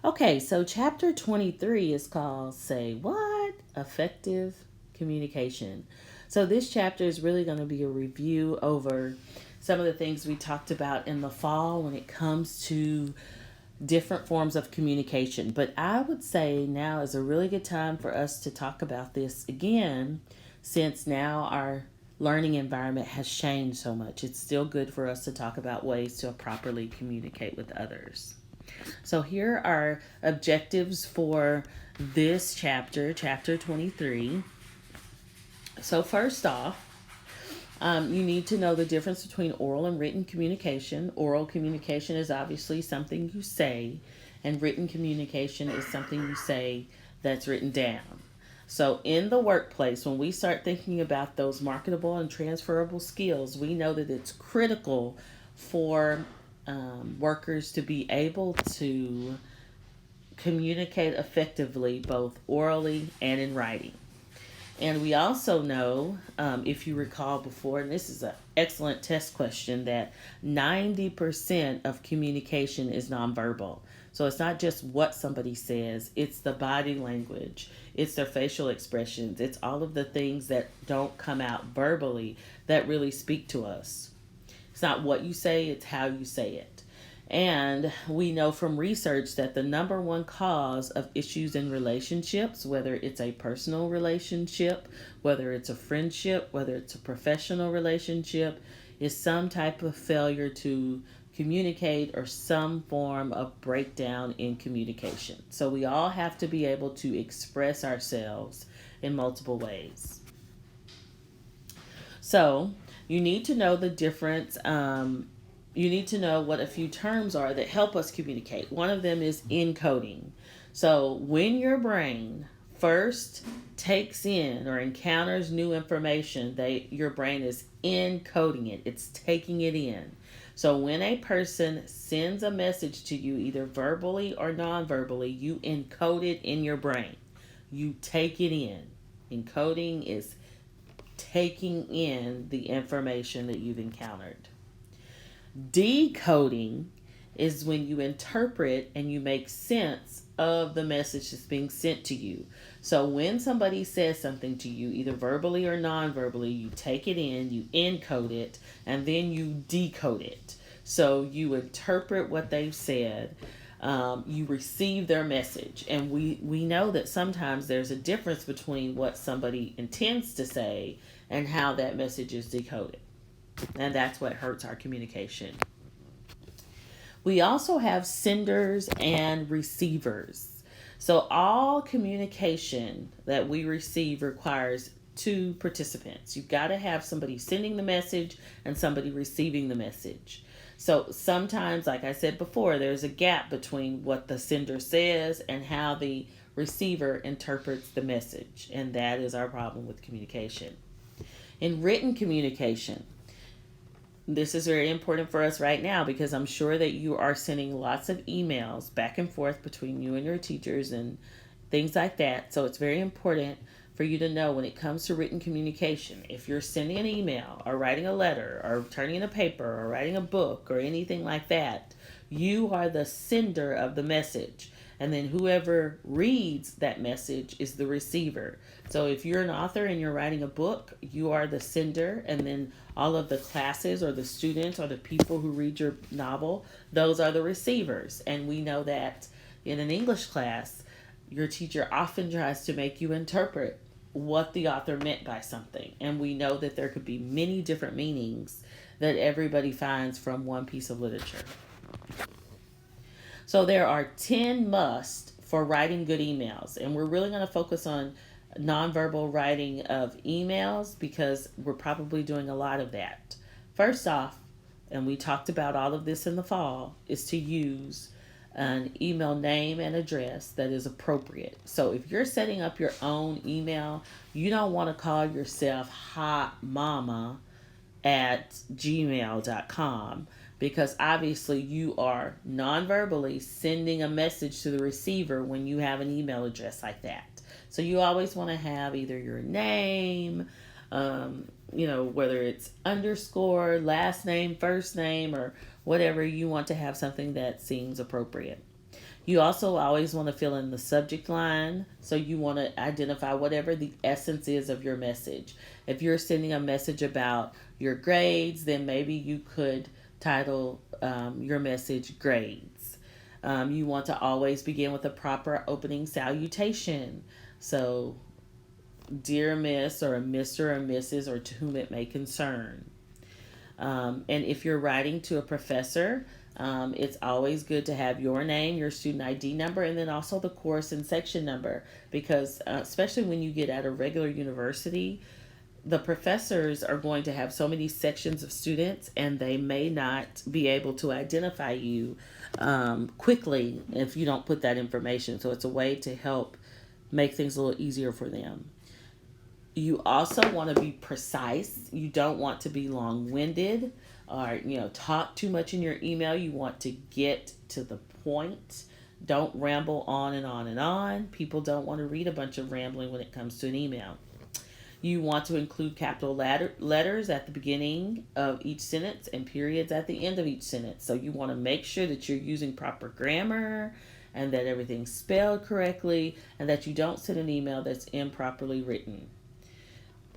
Okay, so chapter 23 is called Say What? Effective Communication. So this chapter is really going to be a review over some of the things we talked about in the fall when it comes to different forms of communication. But I would say now is a really good time for us to talk about this again, since now our learning environment has changed so much. It's still good for us to talk about ways to properly communicate with others. So here are objectives for this chapter, chapter 23. So, first off, you need to know the difference between oral and written communication. Oral communication is obviously something you say, and written communication is something you say that's written down. So, in the workplace, when we start thinking about those marketable and transferable skills, we know that it's critical for workers to be able to communicate effectively both orally and in writing. And we also know, if you recall before, and this is an excellent test question, that 90% of communication is nonverbal. So it's not just what somebody says, it's the body language, it's their facial expressions, it's all of the things that don't come out verbally that really speak to us. It's not what you say, it's how you say it. And we know from research that the number one cause of issues in relationships, whether it's a personal relationship, whether it's a friendship, whether it's a professional relationship, is some type of failure to communicate or some form of breakdown in communication. So we all have to be able to express ourselves in multiple ways. So you need to know the difference. You need to know what a few terms are that help us communicate. One of them is encoding. So when your brain first takes in or encounters new information, your brain is encoding it. It's taking it in. So when a person sends a message to you, either verbally or non-verbally, you encode it in your brain. You take it in. Encoding is taking in the information that you've encountered. Decoding is when you interpret and you make sense of the message that's being sent to you. So when somebody says something to you, either verbally or non-verbally, you take it in, you encode it, and then you decode it. So you interpret what they've said, you receive their message. And we know that sometimes there's a difference between what somebody intends to say and how that message is decoded. And that's what hurts our communication. We also have senders and receivers. So all communication that we receive requires two participants. You've got to have somebody sending the message and somebody receiving the message. So sometimes, like I said before, there's a gap between what the sender says and how the receiver interprets the message. And that is our problem with communication. In written communication, this is very important for us right now because I'm sure that you are sending lots of emails back and forth between you and your teachers and things like that. So it's very important for you to know when it comes to written communication, if you're sending an email or writing a letter or turning in a paper or writing a book or anything like that, you are the sender of the message. And then whoever reads that message is the receiver. So if you're an author and you're writing a book, you are the sender, and then all of the classes or the students or the people who read your novel, those are the receivers. And we know that in an English class, your teacher often tries to make you interpret what the author meant by something. And we know that there could be many different meanings that everybody finds from one piece of literature. So there are 10 musts for writing good emails. And we're really going to focus on nonverbal writing of emails because we're probably doing a lot of that. First off, and we talked about all of this in the fall, is to use an email name and address that is appropriate. So if you're setting up your own email, you don't want to call yourself hotmama at gmail.com because obviously you are non-verbally sending a message to the receiver when you have an email address like that. So you always want to have either your name, whether it's underscore, last name, first name, or whatever, you want to have something that seems appropriate. You also always want to fill in the subject line. So you want to identify whatever the essence is of your message. If you're sending a message about your grades, then maybe you could title your message Grades. You want to always begin with a proper opening salutation. So, dear Miss, or Mr. or Mrs., or to whom it may concern. And if you're writing to a professor, it's always good to have your name, your student ID number, and then also the course and section number. Because especially when you get at a regular university, the professors are going to have so many sections of students, and they may not be able to identify you quickly if you don't put that information. So it's a way to help make things a little easier for them. You also want to be precise. You don't want to be long-winded or talk too much in your email. You want to get to the point. Don't ramble on and on and on. People don't want to read a bunch of rambling when it comes to an email. You want to include capital letters at the beginning of each sentence and periods at the end of each sentence. So you want to make sure that you're using proper grammar and that everything's spelled correctly, and that you don't send an email that's improperly written.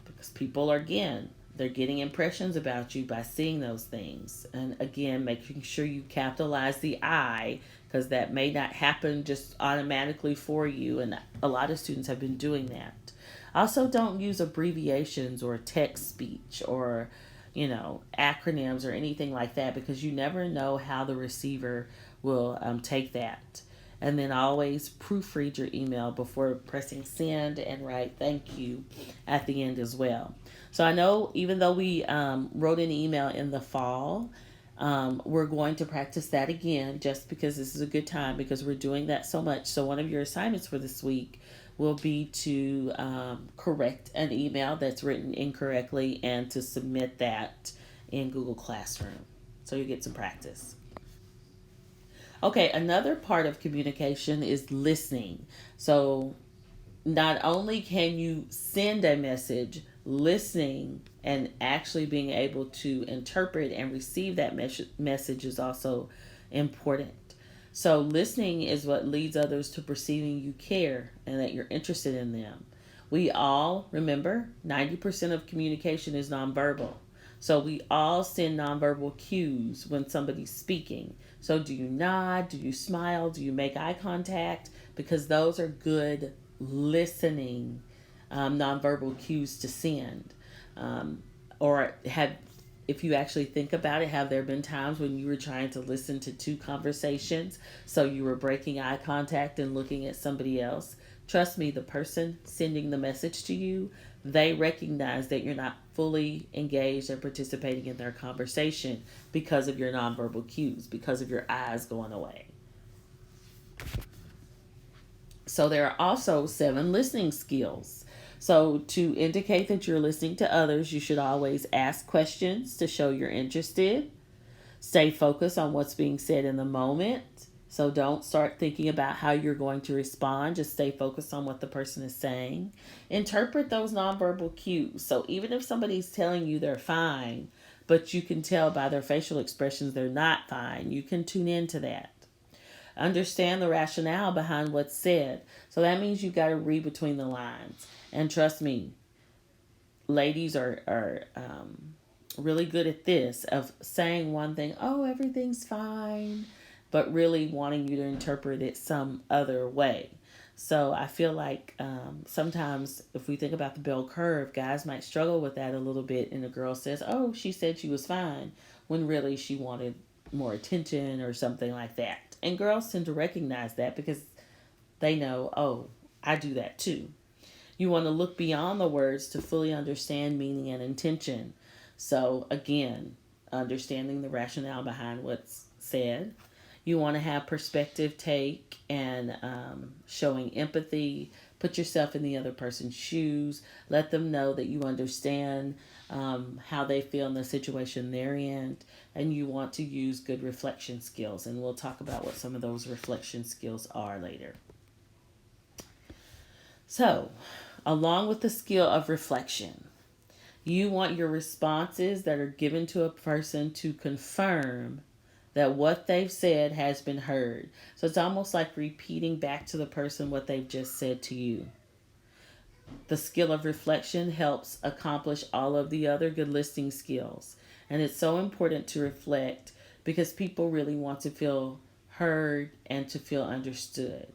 Because people are, again, they're getting impressions about you by seeing those things. And again, making sure you capitalize the I, because that may not happen just automatically for you. And a lot of students have been doing that. Also, don't use abbreviations or text speech or, acronyms or anything like that, because you never know how the receiver will take that. And then always proofread your email before pressing send, and write thank you at the end as well. So I know, even though we wrote an email in the fall, we're going to practice that again, just because this is a good time, because we're doing that so much. So one of your assignments for this week will be to correct an email that's written incorrectly and to submit that in Google Classroom. So you get some practice. Okay, another part of communication is listening. So not only can you send a message, listening and actually being able to interpret and receive that message is also important. So listening is what leads others to perceiving you care and that you're interested in them. We all, remember, 90% of communication is nonverbal. So we all send nonverbal cues when somebody's speaking. So do you nod? Do you smile? Do you make eye contact? Because those are good listening nonverbal cues to send. If you actually think about it, have there been times when you were trying to listen to two conversations, so you were breaking eye contact and looking at somebody else? Trust me, the person sending the message to you, they recognize that you're not fully engaged and participating in their conversation because of your nonverbal cues, because of your eyes going away. So there are also 7 listening skills. So to indicate that you're listening to others, you should always ask questions to show you're interested. Stay focused on what's being said in the moment. So don't start thinking about how you're going to respond. Just stay focused on what the person is saying. Interpret those nonverbal cues. So even if somebody's telling you they're fine, but you can tell by their facial expressions they're not fine, you can tune into that. Understand the rationale behind what's said. So that means you've got to read between the lines. And trust me, ladies are really good at this, of saying one thing, oh, everything's fine, but really wanting you to interpret it some other way. So I feel like sometimes if we think about the bell curve, guys might struggle with that a little bit. And the girl says, oh, she said she was fine, when really she wanted more attention or something like that. And girls tend to recognize that because they know, oh, I do that too. You want to look beyond the words to fully understand meaning and intention. So again, understanding the rationale behind what's said. You want to have perspective take and showing empathy. Put yourself in the other person's shoes. Let them know that you understand how they feel in the situation they're in. And you want to use good reflection skills. And we'll talk about what some of those reflection skills are later. So, along with the skill of reflection, you want your responses that are given to a person to confirm that what they've said has been heard. So it's almost like repeating back to the person what they've just said to you. The skill of reflection helps accomplish all of the other good listening skills. And it's so important to reflect because people really want to feel heard and to feel understood.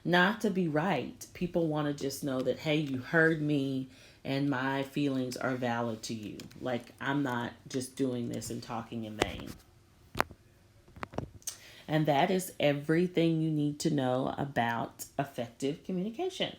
Not to be right. People want to just know that, hey, you heard me and my feelings are valid to you. Like, I'm not just doing this and talking in vain. And that is everything you need to know about effective communication.